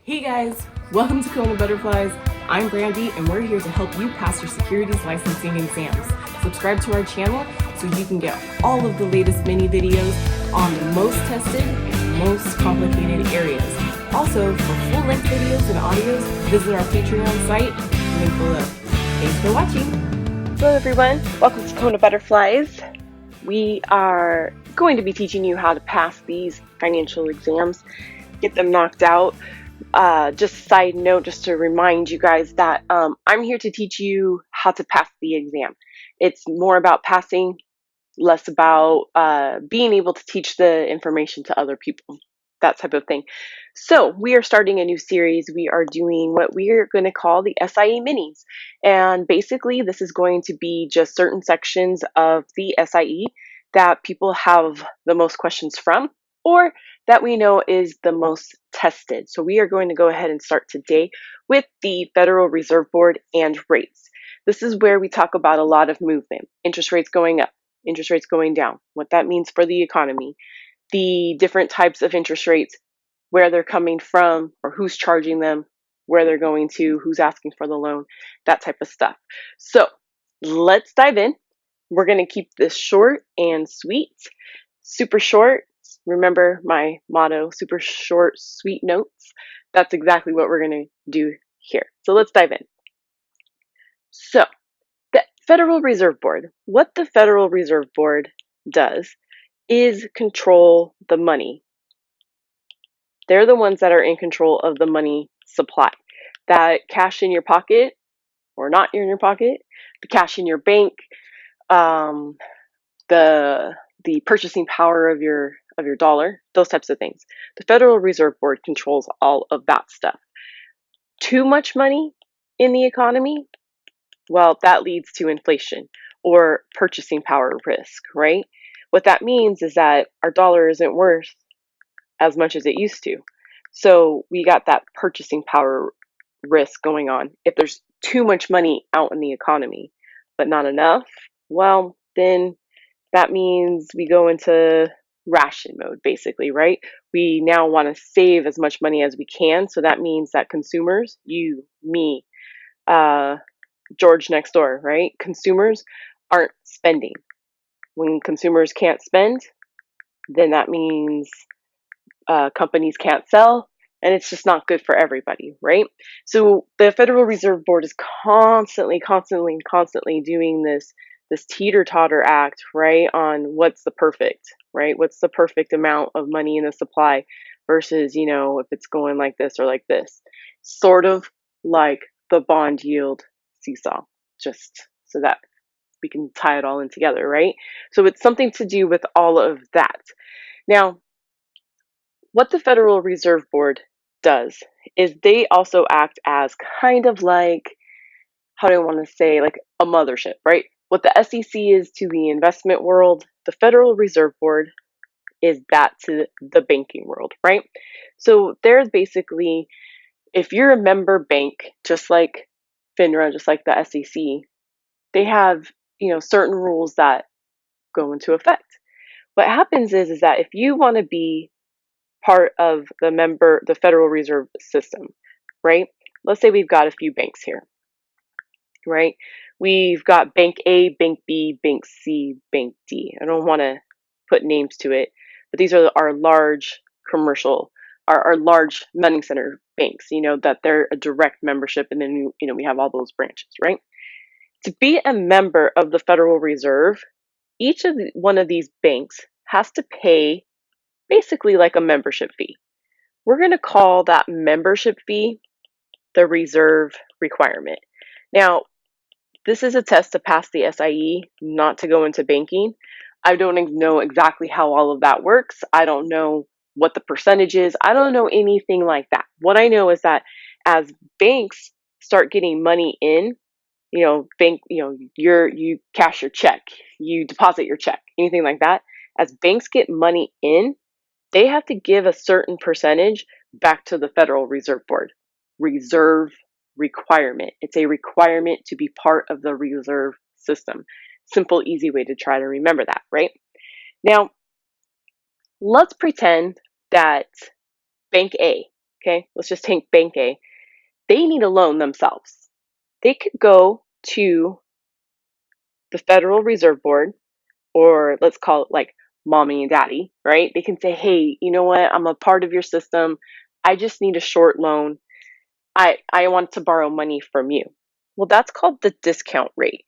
Hey guys, welcome to Kona Butterflies. I'm Brandy and we're here to help you pass your securities licensing exams. Subscribe to our channel so you can get all of the latest mini videos on the most tested and most complicated areas. Also, for full-length videos and audios, visit our Patreon site, link below. Thanks for watching. Hello everyone, welcome to Kona Butterflies. We are going to be teaching you how to pass these financial exams, get them knocked out. Just a side note, just to remind you guys that I'm here to teach you how to pass the exam. It's more about passing, less about being able to teach the information to other people, that type of thing. So we are starting a new series. We are doing what we are going to call the SIE minis. And basically, this is going to be just certain sections of the SIE that people have the most questions from, or that we know is the most tested. So we are going to go ahead and start today with the Federal Reserve Board and rates. This is where we talk about a lot of movement, interest rates going up, interest rates going down, what that means for the economy, the different types of interest rates, where they're coming from or who's charging them, where they're going to, who's asking for the loan, that type of stuff. So let's dive in. We're going to keep this short and sweet, super short. Remember my motto, super short, sweet notes. That's exactly what we're going to do here. So let's dive in. So the Federal Reserve Board, what the Federal Reserve Board does is control the money. They're the ones that are in control of the money supply. That cash in your pocket or not in your pocket, the cash in your bank, the purchasing power of your dollar, those types of things. The Federal Reserve Board controls all of that stuff. Too much money in the economy, well, that leads to inflation or purchasing power risk, right? What that means is that our dollar isn't worth as much as it used to. So we got that purchasing power risk going on. If there's too much money out in the economy, but not enough, well, then that means we go into ration mode, basically, right? We now want to save as much money as we can. So that means that consumers, you, me, George next door, right? Consumers aren't spending. When consumers can't spend, then that means companies can't sell, and it's just not good for everybody, right? So the Federal Reserve Board is constantly doing this teeter-totter act, right, on what's the perfect, right? What's the perfect amount of money in the supply versus, if it's going like this or like this. Sort of like the bond yield seesaw, just so that we can tie it all in together, right? So it's something to do with all of that. Now, what the Federal Reserve Board does is they also act as kind of like, how do I want to say, like a mothership, right? What the SEC is to the investment world, the Federal Reserve Board is that to the banking world, right? So there's basically, if you're a member bank, just like FINRA, just like the SEC, they have, certain rules that go into effect. What happens is that if you want to be part of the Federal Reserve System, right? Let's say we've got a few banks here, right? We've got Bank A, Bank B, Bank C, Bank D. I don't want to put names to it, but these are our large commercial, our large money center banks, that they're a direct membership, and then, we have all those branches, right? To be a member of the Federal Reserve, each of one of these banks has to pay basically like a membership fee. We're going to call that membership fee the reserve requirement. Now, this is a test to pass the SIE, not to go into banking. I don't know exactly how all of that works. I don't know what the percentage is. I don't know anything like that. What I know is that as banks start getting money in, bank, you cash your check, you deposit your check, anything like that. As banks get money in, they have to give a certain percentage back to the Federal Reserve Board. Reserve requirement. It's a requirement to be part of the reserve system. Simple, easy way to try to remember that, right? Now, let's pretend that Bank A okay, let's just take Bank A. They need a loan themselves. They could go to the Federal Reserve Board, or let's call it like mommy and daddy, right? They can say, hey, you know what? I'm a part of your system. I just need a short loan. I want to borrow money from you. Well, that's called the discount rate.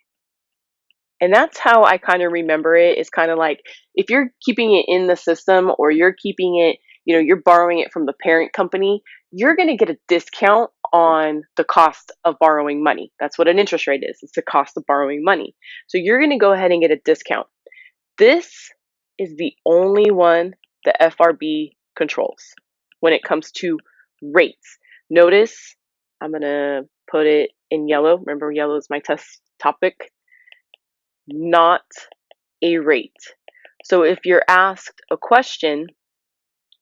And that's how I kind of remember it. It's kind of like if you're keeping it in the system or you're keeping it, you're borrowing it from the parent company, you're going to get a discount on the cost of borrowing money. That's what an interest rate is. It's the cost of borrowing money. So you're going to go ahead and get a discount. This is the only one the FRB controls when it comes to rates. Notice I'm going to put it in yellow. Remember, yellow is my test topic. Not a rate. So if you're asked a question,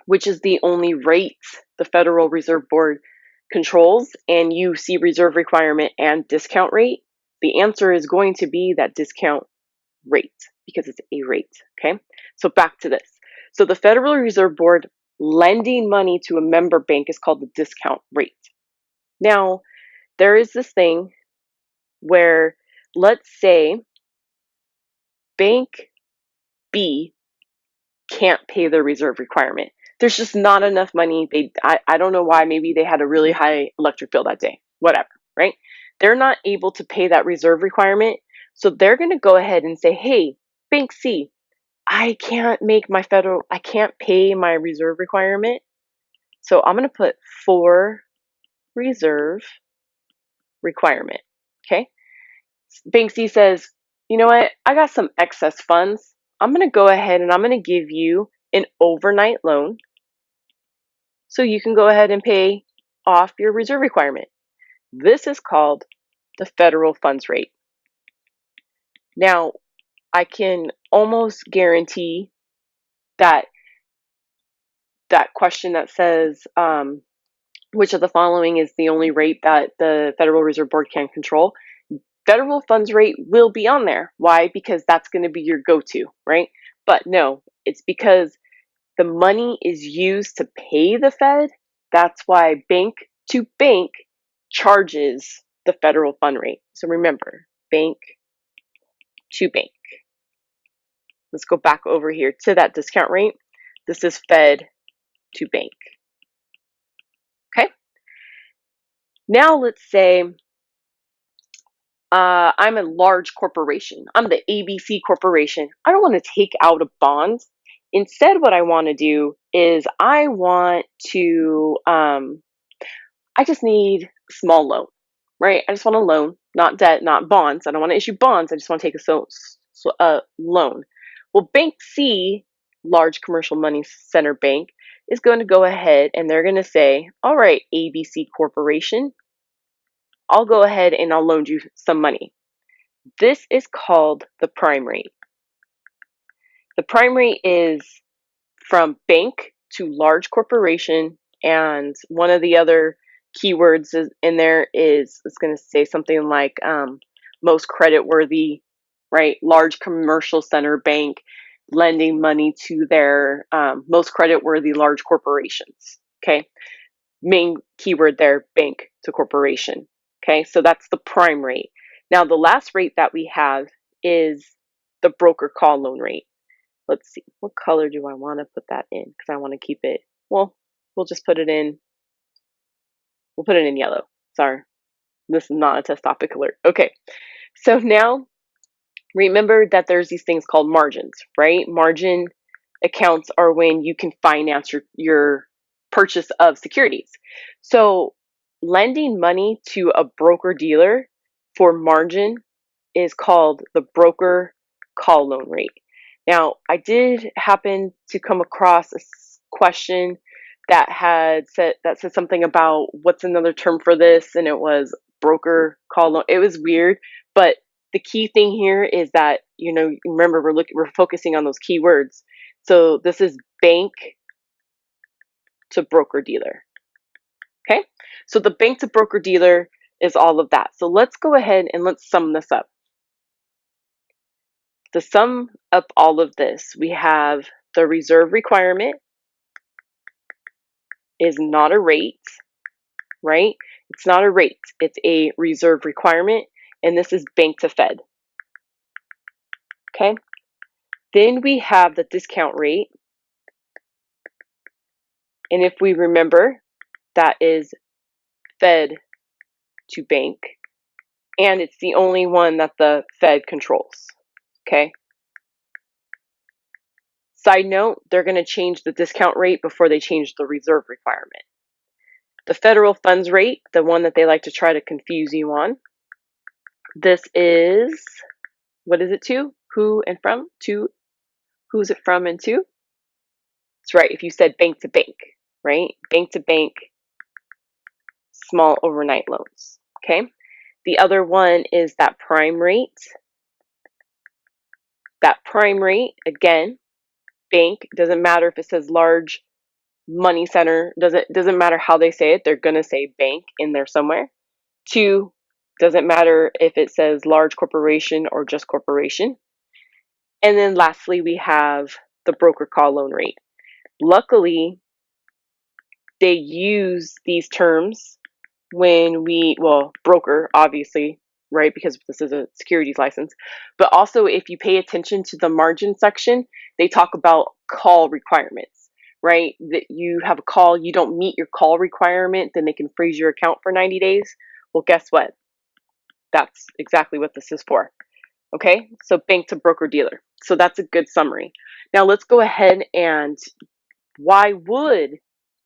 which is the only rate the Federal Reserve Board controls, and you see reserve requirement and discount rate, the answer is going to be that discount rate because it's a rate. Okay, so back to this. So the Federal Reserve Board lending money to a member bank is called the discount rate. Now, there is this thing where, let's say, Bank B can't pay their reserve requirement. There's just not enough money. I don't know why. Maybe they had a really high electric bill that day. Whatever, right? They're not able to pay that reserve requirement. So they're going to go ahead and say, hey, Bank C, I can't pay my reserve requirement. So I'm going to put for reserve requirement. Okay. Bank C says, you know what? I got some excess funds. I'm going to go ahead and I'm going to give you an overnight loan so you can go ahead and pay off your reserve requirement. This is called the federal funds rate. Now, I can almost guarantee that that question that says, which of the following is the only rate that the Federal Reserve Board can control? Federal funds rate will be on there. Why? Because that's going to be your go-to, right? But no, it's because the money is used to pay the Fed. That's why bank to bank charges the federal fund rate. So remember, bank to bank. Let's go back over here to that discount rate. This is Fed to bank. Okay. Now let's say I'm a large corporation. I'm the ABC Corporation. I don't want to take out a bond. Instead, what I want to do is I just need a small loan, right? I just want a loan, not debt, not bonds. I don't want to issue bonds. I just want to take a loan. Well, Bank C, large commercial money center bank, is going to go ahead and they're going to say, all right, ABC Corporation, I'll go ahead and I'll loan you some money. This is called the prime rate. The prime rate is from bank to large corporation, and one of the other keywords in there is it's going to say something like most creditworthy, right? Large commercial center bank lending money to their most creditworthy large corporations. Okay, main keyword there, bank to corporation. Okay, so that's the prime rate. Now, the last rate that we have is the broker call loan rate. Let's see, what color do I want to put that in? Because I want to keep it, well, we'll just put it in, we'll put it in yellow. Sorry, this is not a test topic alert. Okay, so now remember that there's these things called margins, right? Margin accounts are when you can finance your purchase of securities. So lending money to a broker dealer for margin is called the broker call loan rate. Now, I did happen to come across a question that said something about what's another term for this, and it was broker call loan. It was weird, but the key thing here is that remember we're focusing on those keywords. So this is bank to broker dealer. Okay, so the bank to broker dealer is all of that. So let's go ahead and let's sum this up. To sum up all of this, we have the reserve requirement, is not a rate, right? It's not a rate, it's a reserve requirement, and this is bank to Fed, okay? Then we have the discount rate, and if we remember, that is Fed to bank, and it's the only one that the Fed controls, okay? Side note, they're going to change the discount rate before they change the reserve requirement. The federal funds rate, the one that they like to try to confuse you on, this is, what is it to? Who and from? To, who's it from and to? That's right, if you said bank to bank, right? Bank to bank, small overnight loans, okay? The other one is that prime rate. That prime rate, again, bank, doesn't matter if it says large money center, doesn't matter how they say it, they're gonna say bank in there somewhere. Two, doesn't matter if it says large corporation or just corporation. And then lastly, we have the broker call loan rate. Luckily, they use these terms when broker, obviously, right? Because this is a securities license. But also, if you pay attention to the margin section, they talk about call requirements, right? That you have a call, you don't meet your call requirement, then they can freeze your account for 90 days. Well, guess what? That's exactly what this is for. Okay, so bank to broker dealer. So that's a good summary. Now let's go ahead and why would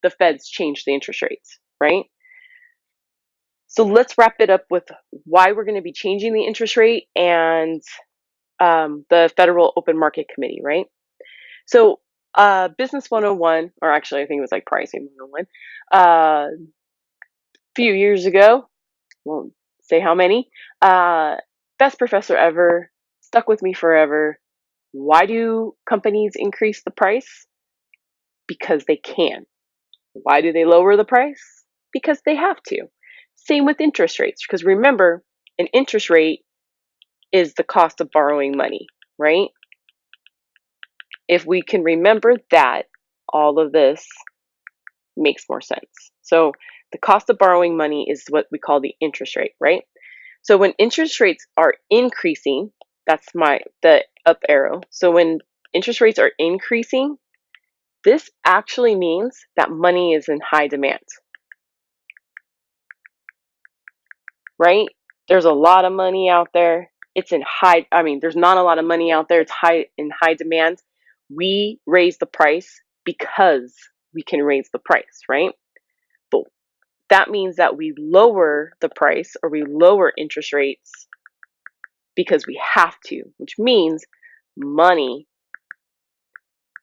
the feds change the interest rates, right? So let's wrap it up with why we're going to be changing the interest rate and the Federal Open Market Committee, right? So Business 101, or actually I think it was like Pricing 101, a few years ago, won't say how many, best professor ever, stuck with me forever. Why do companies increase the price? Because they can. Why do they lower the price? Because they have to. Same with interest rates, because remember, an interest rate is the cost of borrowing money, right? If we can remember that, all of this makes more sense. So the cost of borrowing money is what we call the interest rate, right? So when interest rates are increasing, that's the up arrow. So when interest rates are increasing, this actually means that money is in high demand, right? There's a lot of money out there. There's not a lot of money out there. It's in high demand. We raise the price because we can raise the price, right? But that means that we lower the price or we lower interest rates because we have to, which means money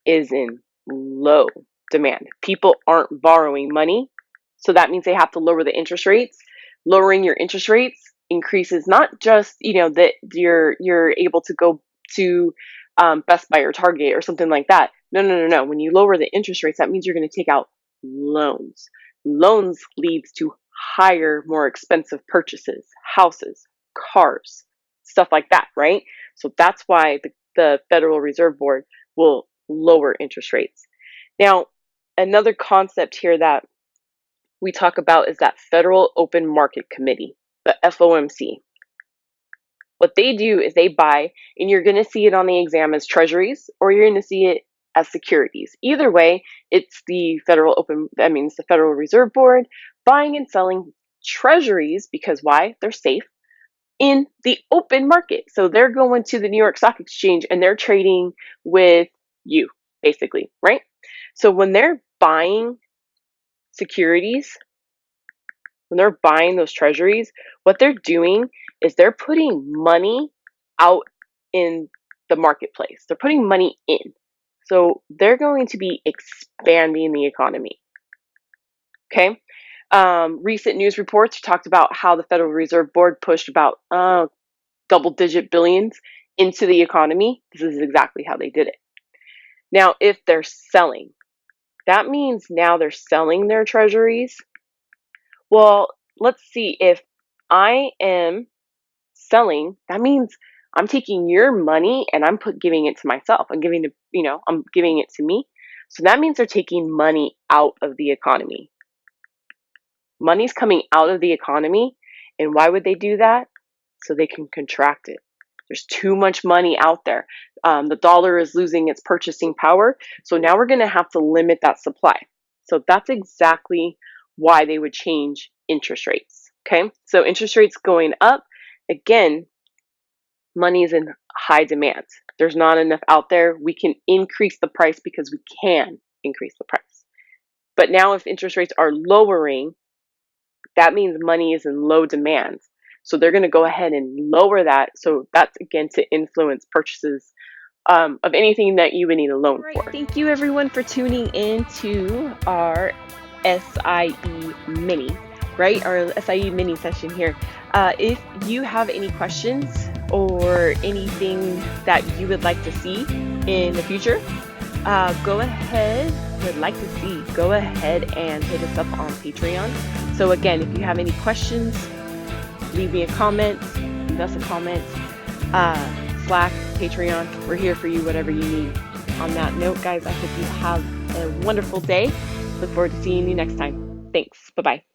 is in low demand. People aren't borrowing money, so that means they have to lower the interest rates. Lowering your interest rates increases not just that you're able to go to Best Buy or Target or something like that. No. When you lower the interest rates, that means you're going to take out loans. Loans leads to higher, more expensive purchases, houses, cars, stuff like that, right? So that's why the Federal Reserve Board will lower interest rates. Now, another concept here that we talk about is that Federal Open Market Committee, the FOMC. What they do is they buy, and you're going to see it on the exam as treasuries, or you're going to see it as securities. Either way, it's the it's the Federal Reserve Board buying and selling treasuries because why? They're safe in the open market. So they're going to the New York Stock Exchange and they're trading with you, basically, right? So when they're buying securities, when they're buying those treasuries, what they're doing is they're putting money out in the marketplace. They're putting money in. So they're going to be expanding the economy. Okay. Recent news reports talked about how the Federal Reserve Board pushed about double-digit billions into the economy. This is exactly how they did it. Now, if they're selling, that means now they're selling their treasuries. Well, let's see. If I am selling, that means I'm taking your money and I'm giving it to myself. I'm giving it to me. So that means they're taking money out of the economy. Money's coming out of the economy. And why would they do that? So they can contract it. There's too much money out there. The dollar is losing its purchasing power. So now we're going to have to limit that supply. So that's exactly why they would change interest rates. Okay, so interest rates going up, again, money is in high demand. There's not enough out there. We can increase the price because we can increase the price. But now if interest rates are lowering, that means money is in low demand. So they're going to go ahead and lower that. So that's, again, to influence purchases of anything that you would need a loan for. Thank you everyone for tuning in to our SIE mini, right? Our SIE mini session here. If you have any questions or anything that you would like to see in the future, go ahead and hit us up on Patreon. So again, if you have any questions, leave me a comment, leave us a comment, Slack, Patreon, we're here for you, whatever you need. On that note, guys, I hope you have a wonderful day. Look forward to seeing you next time. Thanks. Bye-bye.